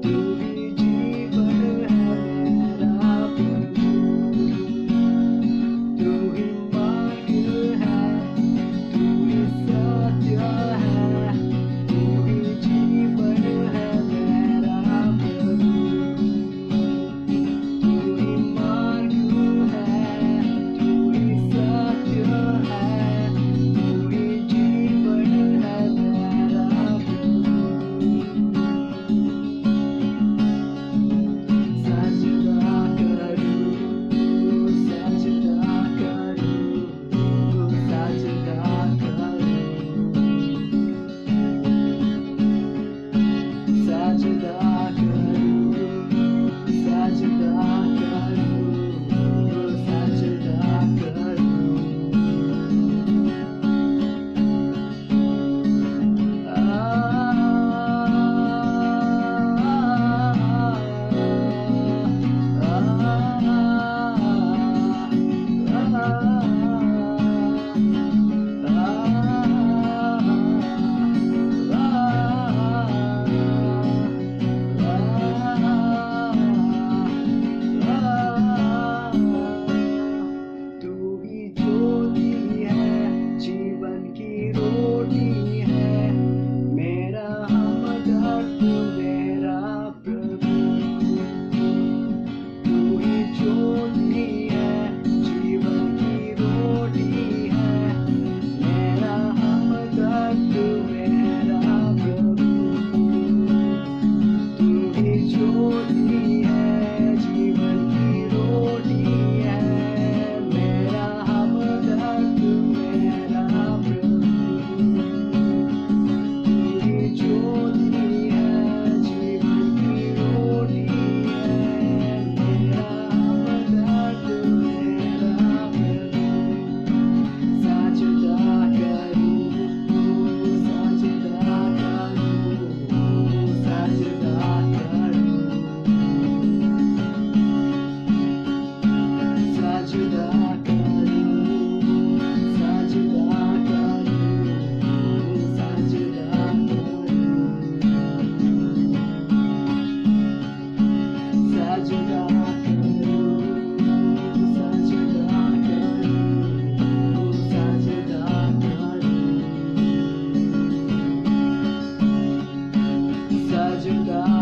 तू ही जीवन है मेरा प्रभु, तू ही मार्ग है, तू ही सत्य है, तू ही जीवन है मेरा प्रभु, तू ही मार्ग है, तू ही सत्य है, तू ही जीवन है मेरा प्रभु। सजदा करूं, सजदा करूं, सजदा करूं, सजदा करूं, सजदा करूं, सजदा करूं। तू ही ज्योति है, जीवन की रोटी है, मेरा हमदर्द मेरा प्रभु। तू ही ज्योति है, जीवन की रोटी है, मेरा हमदर्द मेरा प्रभु। तू ही ज्योति है, जीवन की रोटी है, मेरा हमदर्द मेरा प्रभु। तू ही ज्योति है, जीवन की रोटी है, मेरा हमदर्द मेरा प्रभु। सजदा करूं, सजदा करूं, सजदा करूं, सजदा करूं, सजदा करूं, सजदा करूं, सजदा करूं, सजदा करूं, सजदा करूं, सजदा